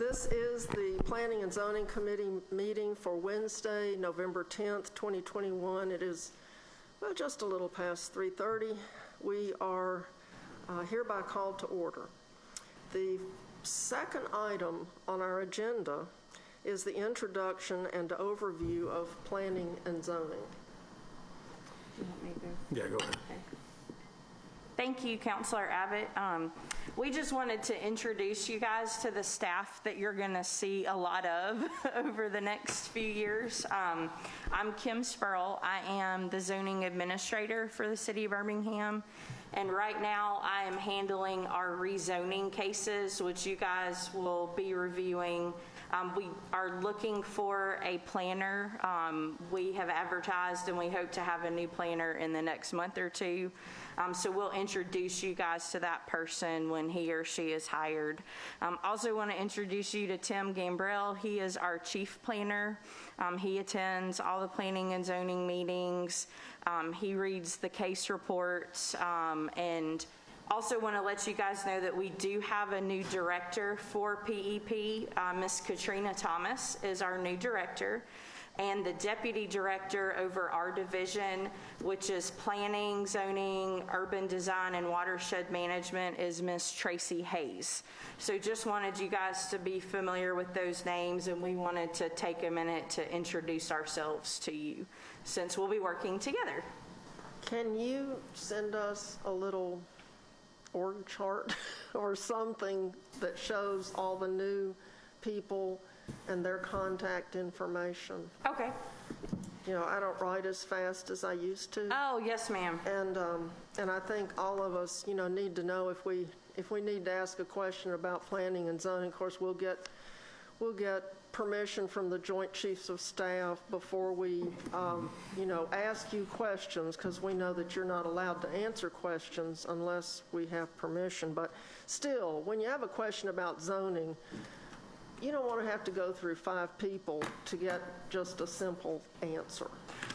This is the Planning and Zoning Committee meeting for Wednesday, November 10th, 2021. It is, well, just a little past 3:30. We are hereby called to order. The second item on our agenda is the introduction and overview of planning and zoning. You want me to go? Yeah, go ahead. Okay. Thank you, Councilor Abbott. We just wanted to introduce you guys to the staff that you're going to see a lot of over the next few years. I'm Kim Spurl. I am the zoning administrator for the city of Birmingham. And right now I am handling our rezoning cases, which you guys will be reviewing. We are looking for a planner. We have advertised and we hope to have a new planner in the next month or two. So we'll introduce you guys to that person when he or she is hired. Also want to introduce you to Tim Gambrell. He is our chief planner. He attends all the planning and zoning meetings. He reads the case reports, and also want to let you guys know that we do have a new director for PEP. Miss Katrina Thomas is our new director, and the deputy director over our division, which is planning, zoning, urban design, and watershed management, is Miss Tracy Hayes. So just wanted you guys to be familiar with those names, and we wanted to take a minute to introduce ourselves to you since we'll be working together. Can you send us a little org chart or something that shows all the new people and their contact information? Okay. You know, I don't write as fast as I used to. Oh, yes, ma'am. And I think all of us, you know, need to know if we need to ask a question about planning and zoning. Of course, we'll get permission from the Joint Chiefs of Staff before we, you know, ask you questions, because we know that you're not allowed to answer questions unless we have permission. But still, when you have a question about zoning, you don't want to have to go through 5 people to get just a simple answer.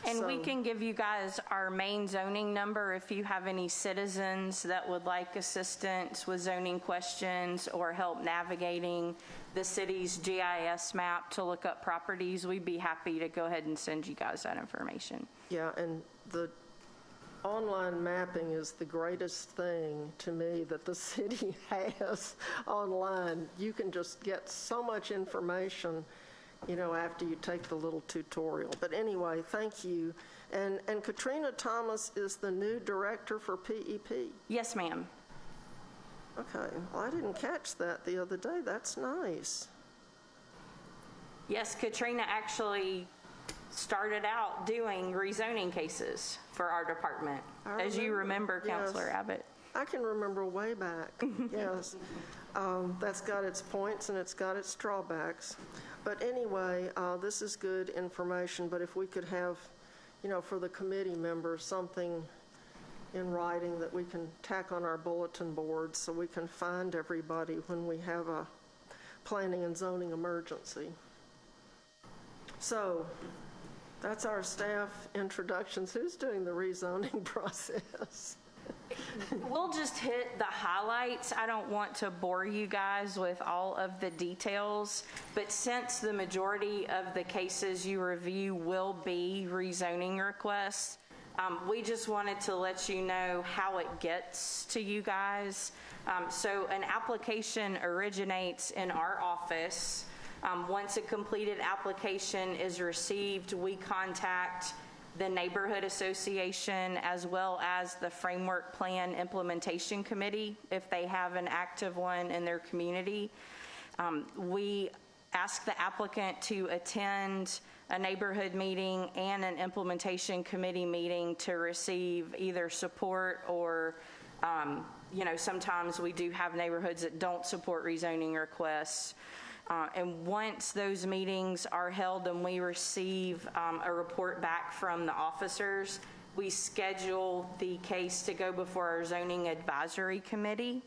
And we can give you guys our main zoning number if you have any citizens that would like assistance with zoning questions or help navigating the city's GIS map to look up properties. We'd be happy to go ahead and send you guys that information. Yeah, and the online mapping is the greatest thing to me that the city has online. You can just get so much information, you know, after you take the little tutorial. But anyway, thank you. And Katrina Thomas is the new director for PEP. Yes, ma'am. Okay, well, I didn't catch that the other day. That's nice. Yes, Katrina actually started out doing rezoning cases for our department, as you remember, yes. Councilor Abbott. I can remember way back, yes. That's got its points and it's got its drawbacks. But anyway, this is good information, but if we could have, you know, for the committee members, something in writing that we can tack on our bulletin board so we can find everybody when we have a planning and zoning emergency. So, that's our staff introductions. Who's doing the rezoning process? We'll just hit the highlights. I don't want to bore you guys with all of the details, but since the majority of the cases you review will be rezoning requests, we just wanted to let you know how it gets to you guys. So an application originates in our office. Once a completed application is received, we contact the neighborhood association as well as the framework plan implementation committee if they have an active one in their community. We ask the applicant to attend a neighborhood meeting and an implementation committee meeting to receive either support or you know, sometimes we do have neighborhoods that don't support rezoning requests. And once those meetings are held and we receive a report back from the officers, we schedule the case to go before our zoning advisory committee.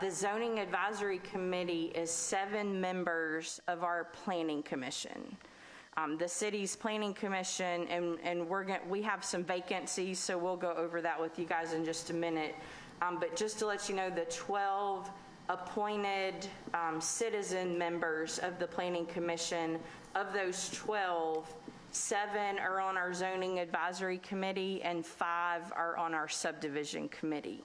The zoning advisory committee is 7 members of our planning commission. The city's planning commission, and we have some vacancies, so we'll go over that with you guys in just a minute. But just to let you know, the 12 appointed citizen members of the Planning Commission. Of those 12, 7 are on our Zoning Advisory Committee and 5 are on our Subdivision Committee.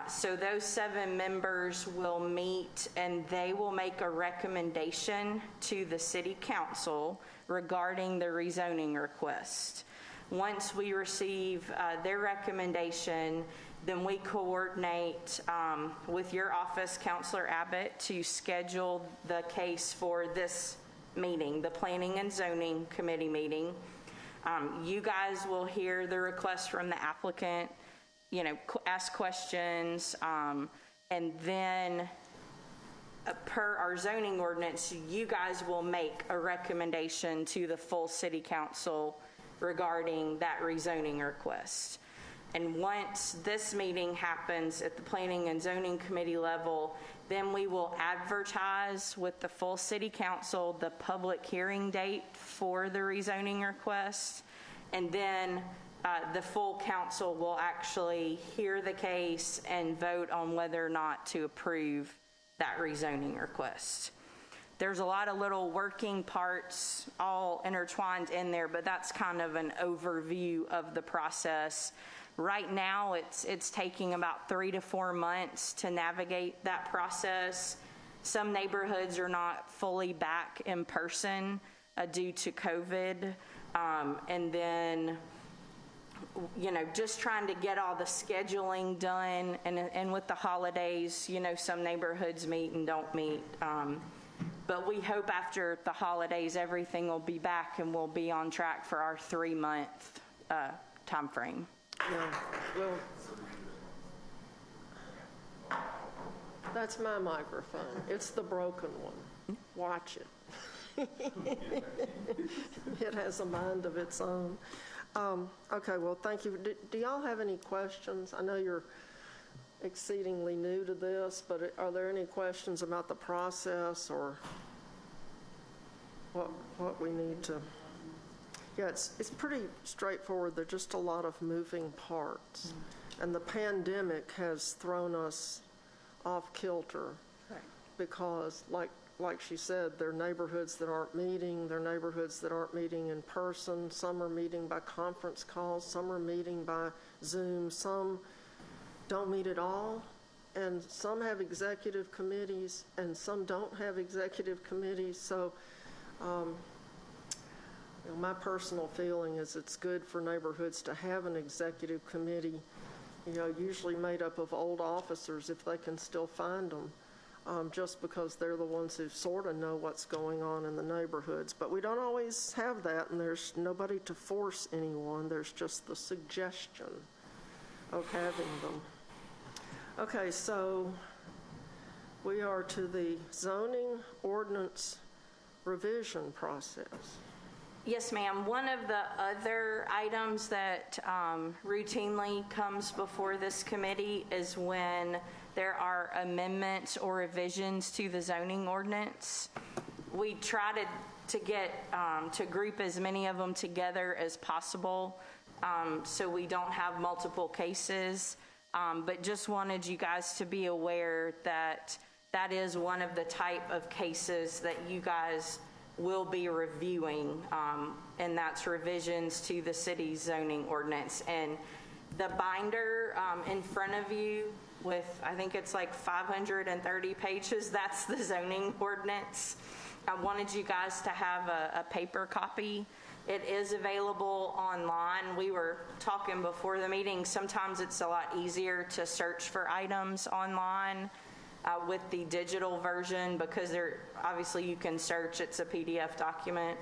So those 7 members will meet and they will make a recommendation to the City Council regarding the rezoning request. Once we receive their recommendation, then we coordinate with your office, Councilor Abbott, to schedule the case for this meeting, the Planning and Zoning Committee meeting. You guys will hear the request from the applicant, ask questions, and then per our zoning ordinance, you guys will make a recommendation to the full City Council regarding that rezoning request. And once this meeting happens at the Planning and Zoning Committee level, then we will advertise with the full City Council the public hearing date for the rezoning request, and then the full council will actually hear the case and vote on whether or not to approve that rezoning request. There's a lot of little working parts all intertwined in there, but that's kind of an overview of the process. Right now, it's taking about 3 to 4 months to navigate that process. Some neighborhoods are not fully back in person due to COVID. And then, just trying to get all the scheduling done. And with the holidays, some neighborhoods meet and don't meet. But we hope after the holidays, everything will be back and we'll be on track for our 3-month time frame. Yeah, well, that's my microphone. It's the broken one. Watch it. It has a mind of its own. Okay, well, thank you. Do y'all have any questions? I know you're exceedingly new to this, but are there any questions about the process or what we need to? Yeah, it's pretty straightforward. There's just a lot of moving parts. And the pandemic has thrown us off kilter. Right. Because, like she said, there are neighborhoods that aren't meeting. There are neighborhoods that aren't meeting in person. Some are meeting by conference calls. Some are meeting by Zoom. Some don't meet at all. And some have executive committees, and some don't have executive committees. So, my personal feeling is it's good for neighborhoods to have an executive committee, usually made up of old officers if they can still find them, just because they're the ones who sort of know what's going on in the neighborhoods. But we don't always have that, and there's nobody to force anyone. There's just the suggestion of having them. Okay, so we are to the zoning ordinance revision process. Yes, ma'am. One of the other items that routinely comes before this committee is when there are amendments or revisions to the zoning ordinance. We try to get to group as many of them together as possible so we don't have multiple cases. But just wanted you guys to be aware that that is one of the type of cases that you guys will be reviewing, and that's revisions to the city's zoning ordinance. And the binder in front of you with, I think it's like 530 pages, that's the zoning ordinance. I wanted you guys to have a paper copy. It is available online. We were talking before the meeting, sometimes it's a lot easier to search for items online with the digital version, because obviously you can search, it's a PDF document,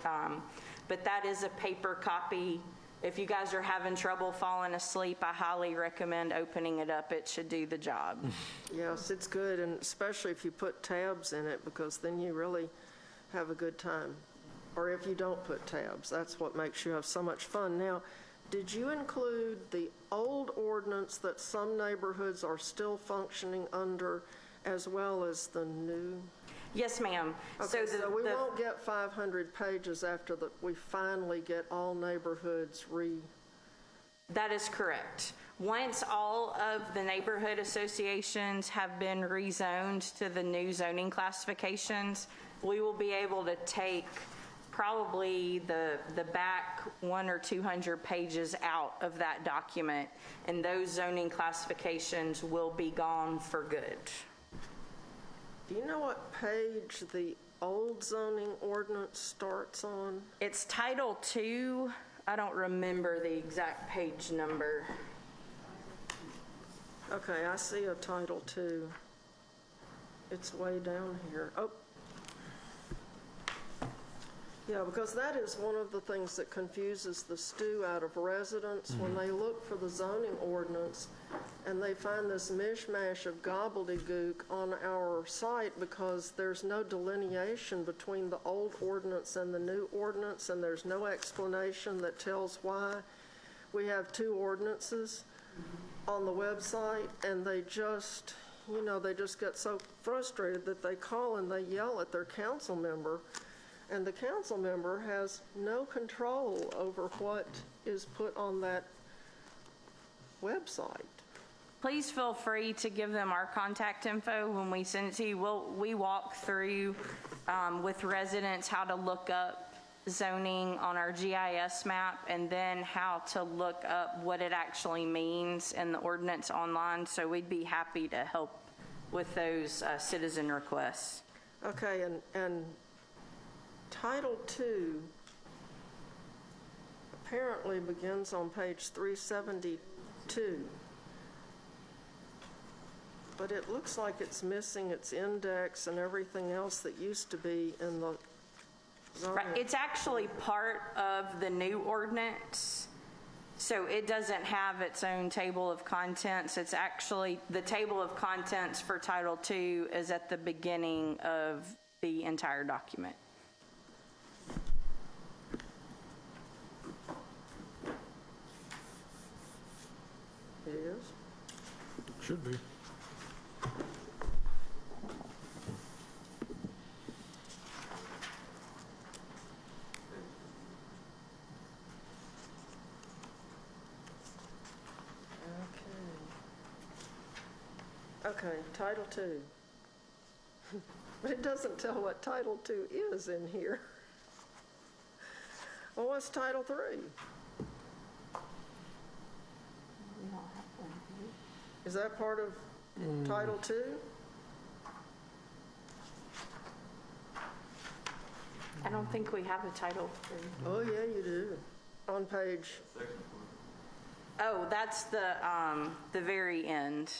but that is a paper copy. If you guys are having trouble falling asleep, I highly recommend opening it up. It should do the job. Yes, it's good, and especially if you put tabs in it, because then you really have a good time. Or if you don't put tabs, that's what makes you have so much fun. Now, did you include the old ordinance that some neighborhoods are still functioning under, as well as the new? Yes, ma'am. Okay, so we won't get 500 pages after we finally get all neighborhoods That is correct. Once all of the neighborhood associations have been rezoned to the new zoning classifications, we will be able to take probably the back 100 or 200 pages out of that document, and those zoning classifications will be gone for good. Do you know what page the old zoning ordinance starts on? It's Title II. I don't remember the exact page number. Okay, I see a Title II. It's way down here. Oh. Yeah, because that is one of the things that confuses the stew out of residents when they look for the zoning ordinance and they find this mishmash of gobbledygook on our site because there's no delineation between the old ordinance and the new ordinance, and there's no explanation that tells why we have two ordinances on the website, and they just, they just get so frustrated that they call and they yell at their council member. And the council member has no control over what is put on that website. Please feel free to give them our contact info when we send it to you. We walk through with residents how to look up zoning on our GIS map, and then how to look up what it actually means in the ordinance online. So we'd be happy to help with those citizen requests. Okay, and Title II apparently begins on page 372, but it looks like it's missing its index and everything else that used to be in the zoning. Right. It's actually part of the new ordinance, so it doesn't have its own table of contents. It's actually, the table of contents for Title II is at the beginning of the entire document. It is? Should be. Okay, Title II. But it doesn't tell what Title II is in here. Well, what's Title III? Is that part of Title II? I don't think we have a Title III. Oh, yeah, you do. On page, Oh, that's the very end.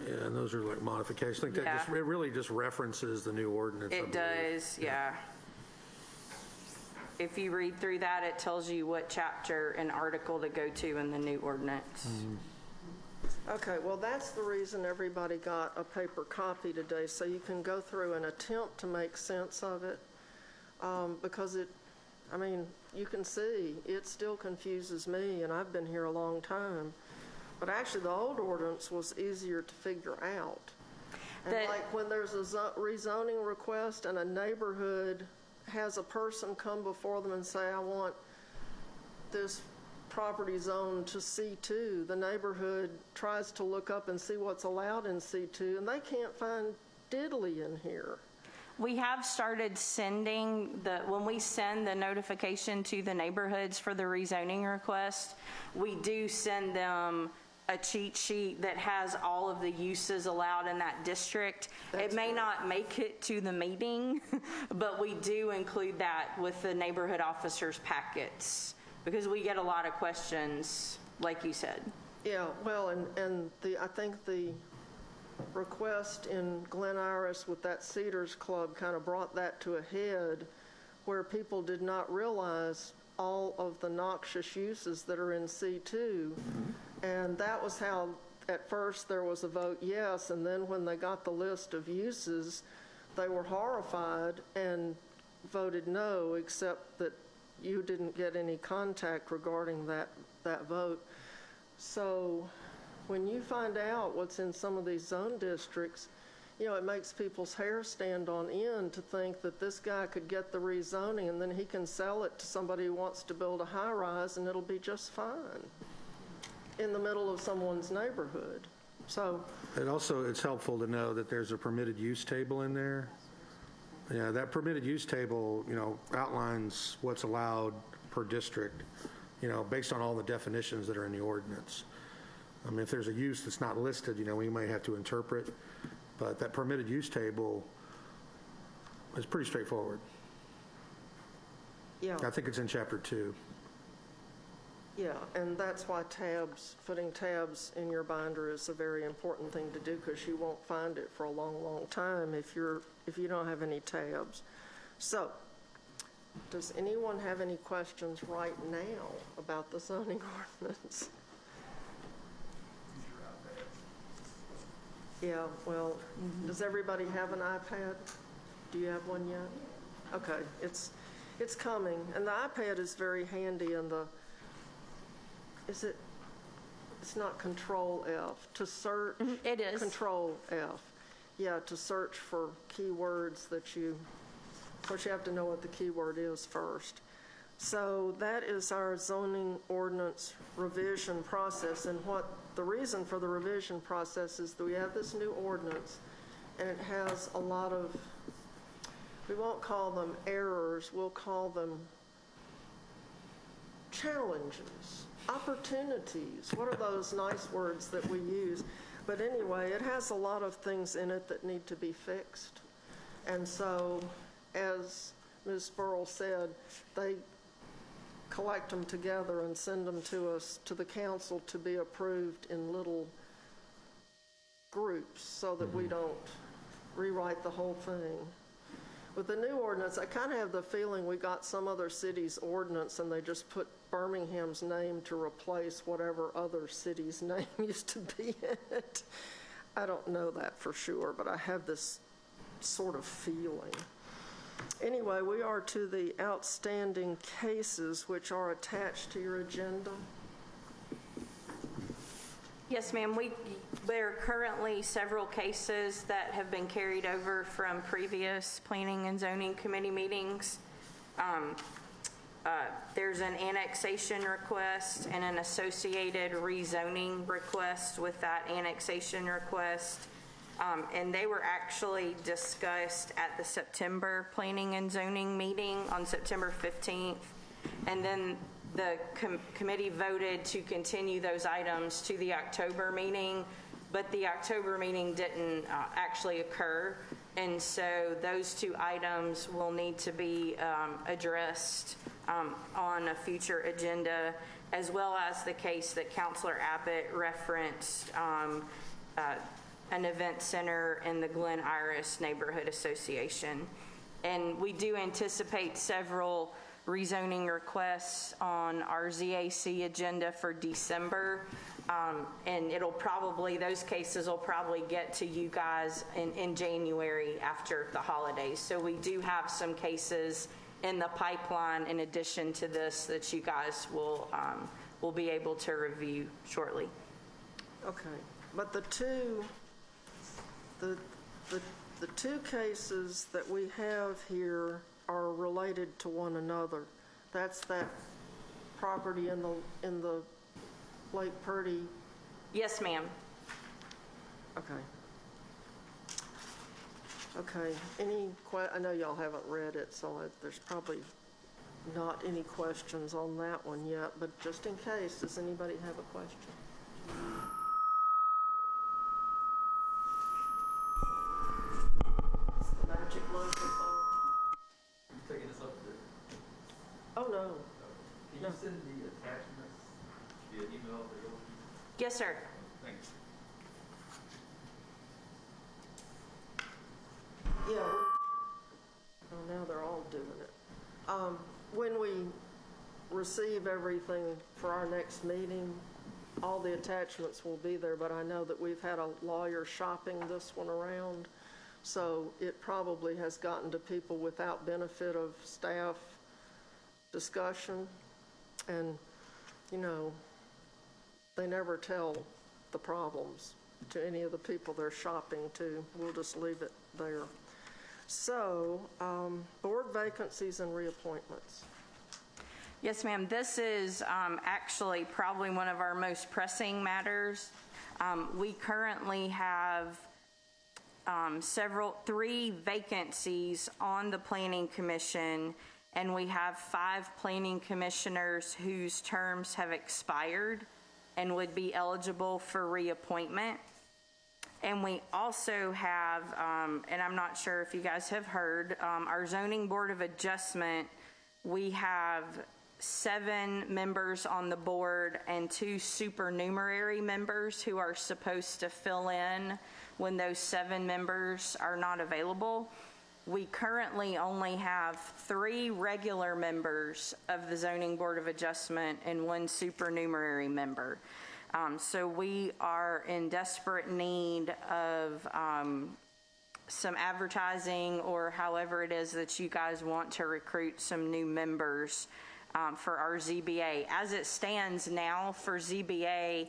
Yeah, and those are like modifications. I think that Yeah. it really just references the new ordinance. I It believe. does, yeah. If you read through that, it tells you what chapter and article to go to in the new ordinance. okay, well, that's the reason everybody got a paper copy today, so you can go through and attempt to make sense of it. Because you can see, it still confuses me, and I've been here a long time. But actually, the old ordinance was easier to figure out. And like when there's a rezoning request and a neighborhood has a person come before them and say, I want this property zone to C2, the neighborhood tries to look up and see what's allowed in C2, and they can't find diddly in here. We have started sending when we send the notification to the neighborhoods for the rezoning request, we do send them a cheat sheet that has all of the uses allowed in that district. It may not make it to the meeting, but we do include that with the neighborhood officers' packets, because we get a lot of questions, like you said. Yeah, well, and I think the request in Glen Iris with that Cedars Club kind of brought that to a head, where people did not realize all of the noxious uses that are in C2. And that was how, at first, there was a vote yes, and then when they got the list of uses, they were horrified and voted no, except that you didn't get any contact regarding that vote. So when you find out what's in some of these zone districts, it makes people's hair stand on end to think that this guy could get the rezoning and then he can sell it to somebody who wants to build a high-rise and it'll be just fine. in the middle of someone's neighborhood. So, It's helpful to know that there's a permitted use table in there. Yeah, that permitted use table, outlines what's allowed per district, based on all the definitions that are in the ordinance. I mean, if there's a use that's not listed, we may have to interpret, but that permitted use table is pretty straightforward. yeah. I think it's in chapter 2. Yeah, and that's why putting tabs in your binder is a very important thing to do, because you won't find it for a long, long time if you don't have any tabs. So, does anyone have any questions right now about the zoning ordinance? Yeah, well, does everybody have an iPad? Do you have one yet? Okay, it's coming, and the iPad is very handy, and it's not Control F, to search. It is. Control F, yeah, to search for keywords of course, you have to know what the keyword is first. So that is our zoning ordinance revision process, and the reason for the revision process is that we have this new ordinance, and it has a lot of, we won't call them errors, we'll call them challenges, opportunities. What are those nice words that we use? But anyway, it has a lot of things in it that need to be fixed. And so, as Ms. Burrell said, they collect them together and send them to us, to the council, to be approved in little groups so that we don't rewrite the whole thing. With the new ordinance, I kind of have the feeling we got some other city's ordinance and they just put Birmingham's name to replace whatever other city's name used to be in it. I don't know that for sure, but I have this sort of feeling. Anyway, we are to the outstanding cases which are attached to your agenda. Yes, ma'am. There are currently several cases that have been carried over from previous Planning and Zoning Committee meetings. There's an annexation request and an associated rezoning request with that annexation request. And they were actually discussed at the September Planning and Zoning meeting on September 15th. And then the committee voted to continue those items to the October meeting, but the October meeting didn't actually occur. And so those two items will need to be addressed on a future agenda, as well as the case that Councilor Abbott referenced, an event center in the Glen Iris Neighborhood Association. And we do anticipate several rezoning requests on our ZAC agenda for December. And those cases will probably get to you guys in January after the holidays. So we do have some cases in the pipeline in addition to this that you guys will be able to review shortly. Okay, but the two cases that we have here are related to one another. That's that property in the Lake Purdy. Yes, ma'am. Okay. Okay, I know y'all haven't read it, so there's probably not any questions on that one yet, but just in case, does anybody have a question? Magic microphone. You taking this up there? Oh, no. Can you send the attachments via email or your? Yes, sir. Thanks. Yeah. Oh, now they're all doing it. When we receive everything for our next meeting, all the attachments will be there, but I know that we've had a lawyer shopping this one around, so it probably has gotten to people without benefit of staff discussion. And, they never tell the problems to any of the people they're shopping to. We'll just leave it there. So, board vacancies and reappointments. Yes, ma'am. This is actually probably one of our most pressing matters. We currently have three vacancies on the Planning Commission, and we have 5 planning commissioners whose terms have expired and would be eligible for reappointment. And we also have, and I'm not sure if you guys have heard, our Zoning Board of Adjustment, we have 7 members on the board and 2 supernumerary members who are supposed to fill in when those 7 members are not available. We currently only have 3 regular members of the Zoning Board of Adjustment and 1 supernumerary member. So we are in desperate need of some advertising, or however it is that you guys want to recruit some new members for our ZBA. As it stands now for ZBA,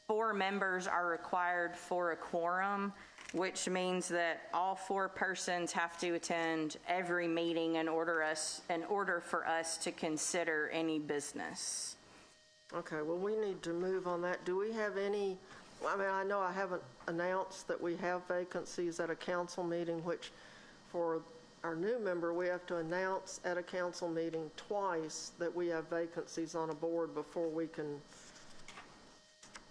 4 members are required for a quorum, which means that all 4 persons have to attend every meeting in order for us to consider any business. Okay, well, we need to move on that. Do we have any, I mean, I know I haven't announced that we have vacancies at a council meeting, which for our new member, we have to announce at a council meeting twice that we have vacancies on a board before we can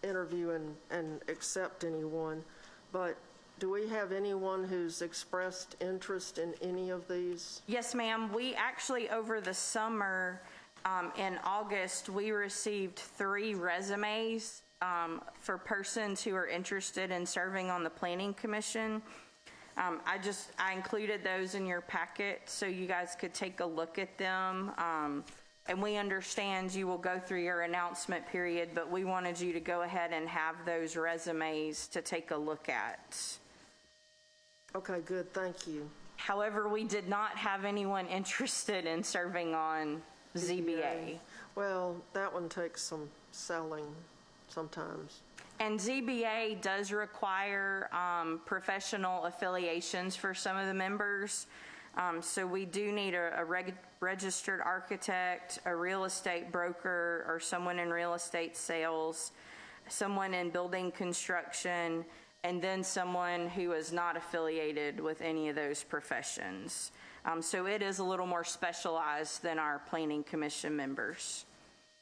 interview and accept anyone. But do we have anyone who's expressed interest in any of these? Yes, ma'am. We actually, over the summer, in August, we received 3 resumes for persons who are interested in serving on the Planning Commission. I included those in your packet so you guys could take a look at them. And we understand you will go through your announcement period, but we wanted you to go ahead and have those resumes to take a look at. Okay, good, thank you. However, we did not have anyone interested in serving on ZBA. Well, that one takes some selling sometimes. And ZBA does require professional affiliations for some of the members. So we do need a registered architect, a real estate broker, or someone in real estate sales, someone in building construction, and then someone who is not affiliated with any of those professions. So it is a little more specialized than our Planning Commission members.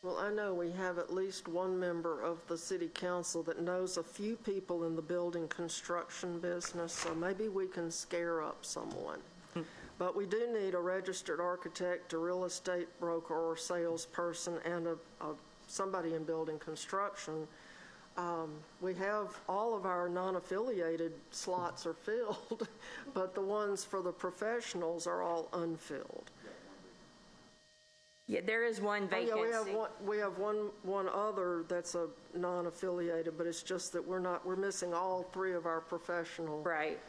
Well, I know we have at least one member of the city council that knows a few people in the building construction business, so maybe we can scare up someone. But we do need a registered architect, a real estate broker or salesperson, and somebody in building construction. We have all of our non-affiliated slots are filled, but the ones for the professionals are all unfilled. Yeah, there is one vacancy. Oh, yeah, we have one other that's a non-affiliated, but it's just that we're missing all 3 of our professional. Right.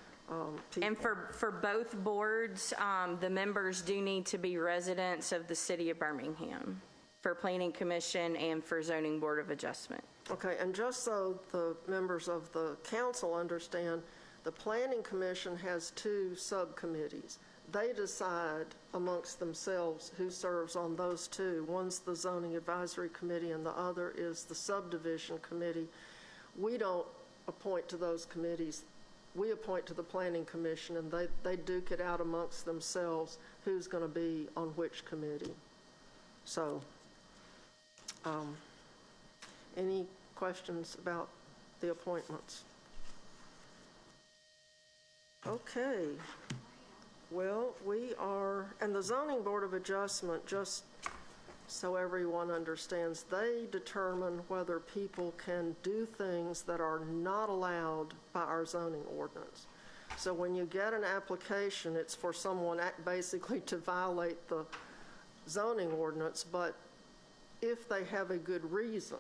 People. And for both boards, the members do need to be residents of the city of Birmingham for Planning Commission and for Zoning Board of Adjustment. Okay, and just so the members of the council understand, the Planning Commission has 2 subcommittees. They decide amongst themselves who serves on those 2. One's the Zoning Advisory Committee and the other is the Subdivision Committee. We don't appoint to those committees. We appoint to the Planning Commission, and they duke it out amongst themselves who's going to be on which committee. So, any questions about the appointments? Okay. Well, and the Zoning Board of Adjustment, just so everyone understands, they determine whether people can do things that are not allowed by our zoning ordinance. So when you get an application, it's for someone basically to violate the zoning ordinance, but if they have a good reason,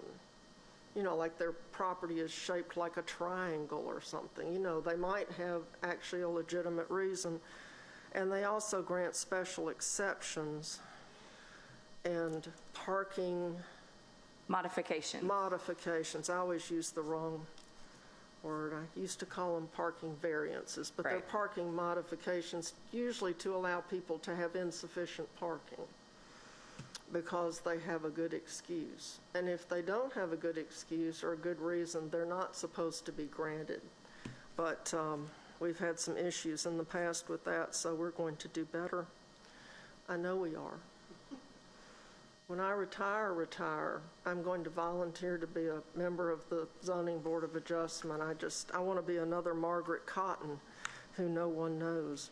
like their property is shaped like a triangle or something, they might have actually a legitimate reason. And they also grant special exceptions and parking modifications. I always use the wrong word. I used to call them parking variances, but they're Right. parking modifications, usually to allow people to have insufficient parking. because they have a good excuse. And if they don't have a good excuse or a good reason, they're not supposed to be granted. But we've had some issues in the past with that, so we're going to do better. I know we are. When I retire, I'm going to volunteer to be a member of the Zoning Board of Adjustment. I want to be another Margaret Cotton, who no one knows.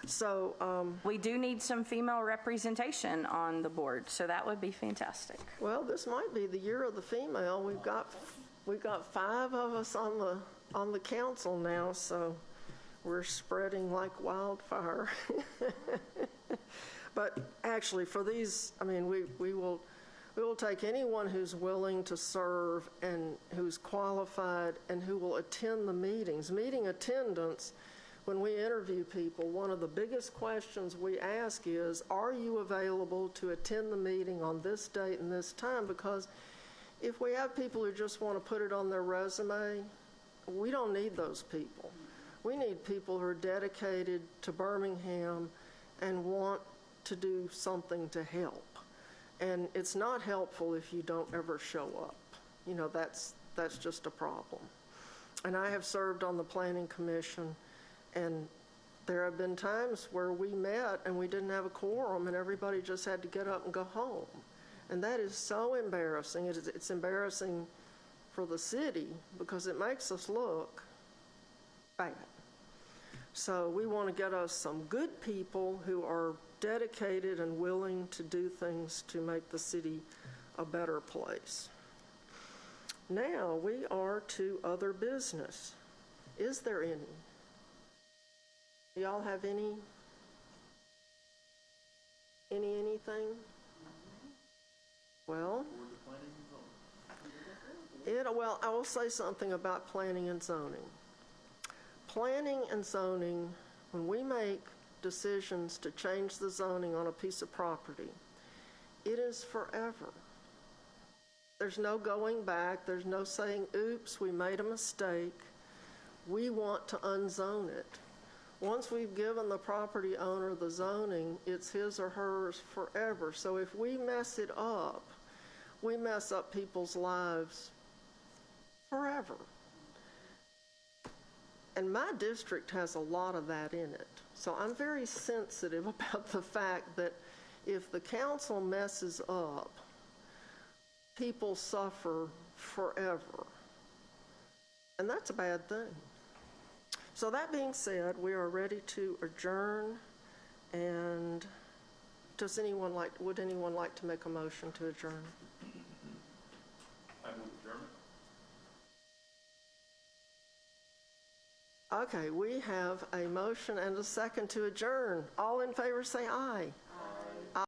So, We do need some female representation on the board, so that would be fantastic. well, this might be the year of the female. We've got 5 of us on the council now, so we're spreading like wildfire. But actually, for these, I mean, we will take anyone who's willing to serve and who's qualified and who will attend the meetings. Meeting attendance, when we interview people, one of the biggest questions we ask is, are you available to attend the meeting on this date and this time? Because if we have people who just want to put it on their resume, we don't need those people. We need people who are dedicated to Birmingham and want to do something to help. And it's not helpful if you don't ever show up. You know, that's just a problem. And I have served on the Planning Commission, and there have been times where we met and we didn't have a quorum and everybody just had to get up and go home. And that is so embarrassing. It's embarrassing for the city because it makes us look bad. So we want to get us some good people who are dedicated and willing to do things to make the city a better place. Now we are to other business. Is there any? Do y'all have anything? Well, I will say something about planning and zoning. Planning and zoning, when we make decisions to change the zoning on a piece of property, it is forever. There's no going back. There's no saying, oops, we made a mistake. We want to unzone it. Once we've given the property owner the zoning, it's his or hers forever. So if we mess it up, we mess up people's lives forever. And my district has a lot of that in it. So I'm very sensitive about the fact that if the council messes up, people suffer forever. And that's a bad thing. So that being said, we are ready to adjourn. And would anyone like to make a motion to adjourn? I move adjournment. Okay, we have a motion and a second to adjourn. All in favor say aye.